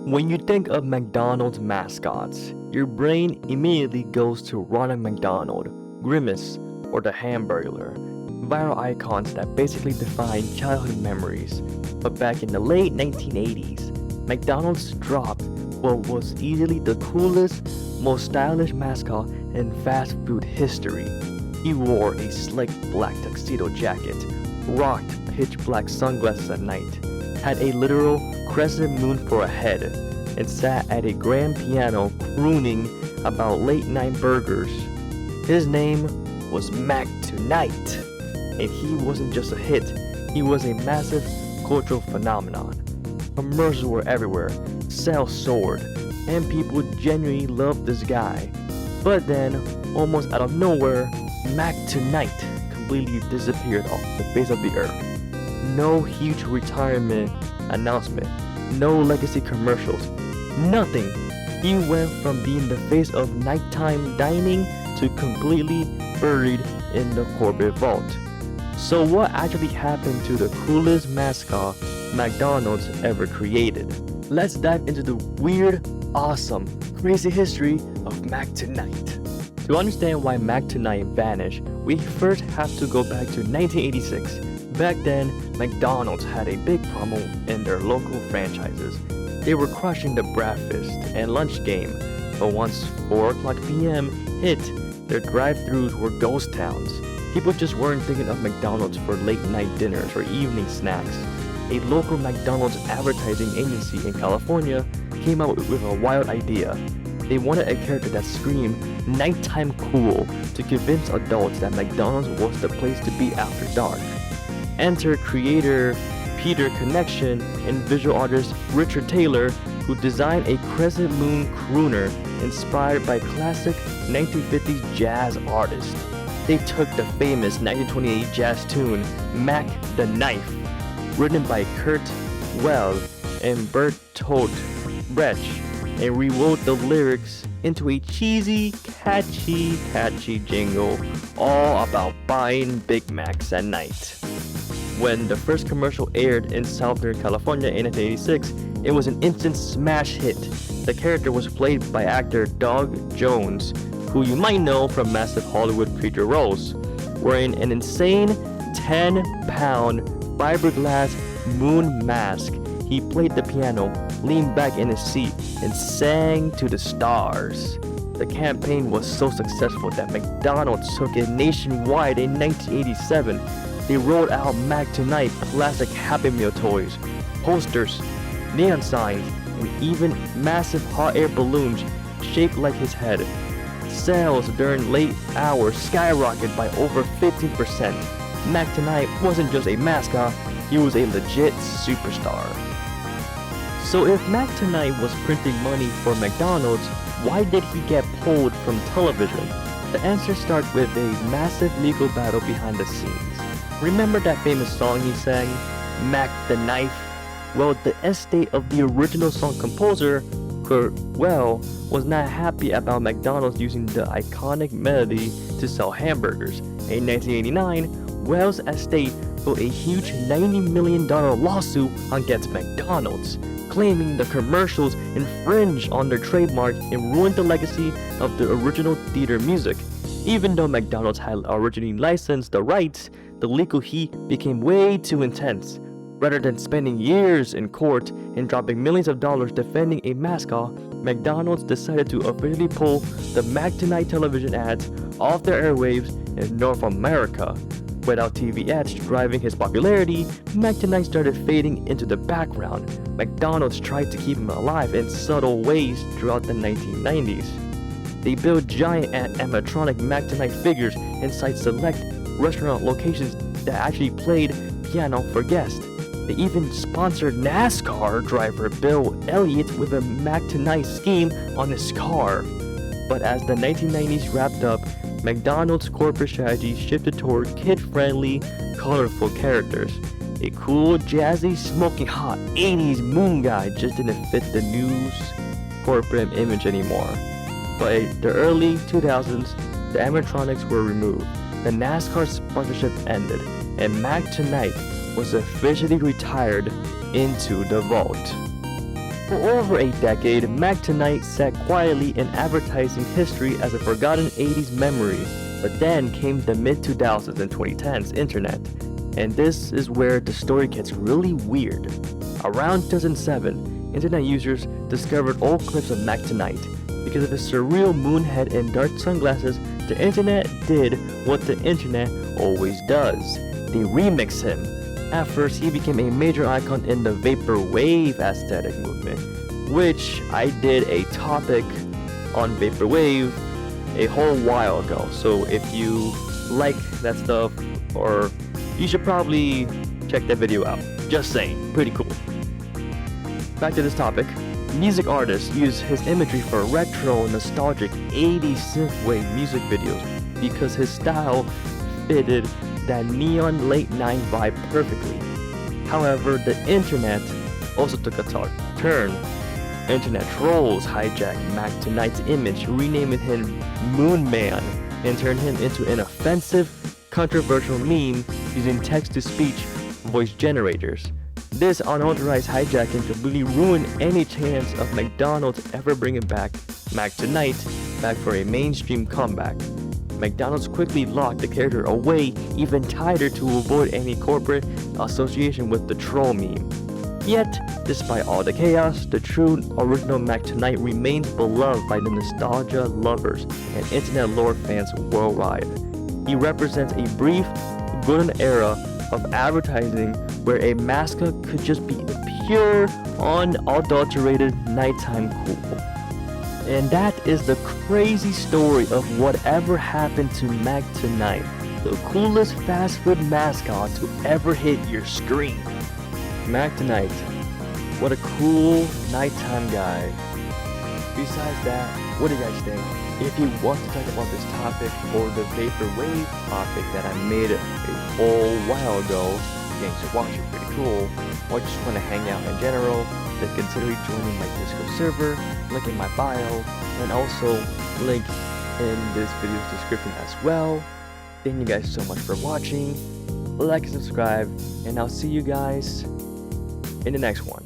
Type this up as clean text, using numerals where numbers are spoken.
When you think of McDonald's mascots, your brain immediately goes to Ronald McDonald, Grimace, or the Hamburglar, viral icons that basically define childhood memories. But back in the late 1980s, McDonald's dropped what was easily the coolest, most stylish mascot in fast food history. He wore a slick black tuxedo jacket, rocked pitch black sunglasses at night, had a literal crescent moon for a head, and sat at a grand piano crooning about late night burgers. His name was Mac Tonight, and he wasn't just a hit, he was a massive cultural phenomenon. Commercials were everywhere, sales soared, and people genuinely loved this guy. But then, almost out of nowhere, Mac Tonight completely disappeared off the face of the earth. No huge retirement announcement, no legacy commercials, nothing. He went from being the face of nighttime dining to completely buried in the corporate vault. So what actually happened to the coolest mascot McDonald's ever created? Let's dive into the weird, awesome, crazy history of Mac Tonight. To understand why Mac Tonight vanished, we first have to go back to 1986. Back then, McDonald's had a big promo in their local franchises. They were crushing the breakfast and lunch game, but once 4 o'clock p.m. hit, their drive-thrus were ghost towns. People just weren't thinking of McDonald's for late-night dinners or evening snacks. A local McDonald's advertising agency in California came up with a wild idea. They wanted a character that screamed nighttime cool to convince adults that McDonald's was the place to be after dark. Enter creator Peter Connection and visual artist Richard Taylor, who designed a crescent moon crooner inspired by classic 1950s jazz artists. They took the famous 1928 jazz tune Mac the Knife, written by Kurt Weill and Bertolt Brecht, and rewrote the lyrics into a cheesy, catchy jingle all about buying Big Macs at night. When the first commercial aired in Southern California in 1986, it was an instant smash hit. The character was played by actor Doug Jones, who you might know from massive Hollywood feature roles. Wearing an insane 10-pound fiberglass moon mask, he played the piano, leaned back in his seat, and sang to the stars. The campaign was so successful that McDonald's took it nationwide in 1987. They rolled out Mac Tonight classic Happy Meal toys, posters, neon signs, and even massive hot air balloons shaped like his head. Sales during late hours skyrocketed by over 15%. Mac Tonight wasn't just a mascot, he was a legit superstar. So if Mac Tonight was printing money for McDonald's, why did he get pulled from television? The answer starts with a massive legal battle behind the scenes. Remember that famous song he sang, Mac the Knife? Well, the estate of the original song composer, Kurt Weill, was not happy about McDonald's using the iconic melody to sell hamburgers. In 1989, Weill's estate filed a huge $90 million lawsuit against McDonald's, claiming the commercials infringed on their trademark and ruined the legacy of the original theater music. Even though McDonald's had originally licensed the rights, the legal heat became way too intense. Rather than spending years in court and dropping millions of dollars defending a mascot, McDonald's decided to officially pull the Mac Tonight television ads off their airwaves in North America. Without TV ads driving his popularity, Mac Tonight started fading into the background. McDonald's tried to keep him alive in subtle ways throughout the 1990s. They built giant animatronic Mac Tonight figures inside select restaurant locations that actually played piano for guests. They even sponsored NASCAR driver Bill Elliott with a Mac Tonight scheme on his car. But as the 1990s wrapped up, McDonald's corporate strategy shifted toward kid-friendly, colorful characters. A cool, jazzy, smoking hot 80s moon guy just didn't fit the news corporate image anymore. But in the early 2000s, the animatronics were removed, the NASCAR sponsorship ended, and Mac Tonight was officially retired into the vault. For over a decade, McDonald's sat quietly in advertising history as a forgotten 80s memory, but then came the mid-2000s and 2010s internet, and this is where the story gets really weird. Around 2007, internet users discovered old clips of McDonald's. Because of his surreal moon head and dark sunglasses, the internet did what the internet always does. They remixed him. At first, he became a major icon in the vaporwave aesthetic movement, which I did a topic on vaporwave a whole while ago. So if you like that stuff, or you should probably check that video out. Just saying, pretty cool. Back to this topic. Music artists use his imagery for retro, nostalgic 80s synthwave music videos because his style fitted that neon late night vibe perfectly. However, the internet also took a turn. Internet trolls hijacked McDonald's image, renaming him Moon Man, and turned him into an offensive, controversial meme using text-to-speech voice generators. This unauthorized hijacking completely ruined any chance of McDonald's ever bringing back McDonald's back for a mainstream comeback. McDonald's quickly locked the character away even tighter to avoid any corporate association with the troll meme. Yet, despite all the chaos, the true original McDonald remains beloved by the nostalgia lovers and internet lore fans worldwide. He represents a brief, golden era of advertising where a mascot could just be pure, unadulterated nighttime cool. And that is the crazy story of whatever happened to McDonald, the coolest fast food mascot to ever hit your screen. McDonald, what a cool nighttime guy. Besides that, what do you guys think? If you want to talk about this topic or the vaporwave topic that I made a whole while ago, you should watch it, pretty cool, or just want to hang out in general, then consider joining my Discord server, link in my bio, and also link in this video's description as well. Thank you guys so much for watching, like and subscribe, and I'll see you guys in the next one.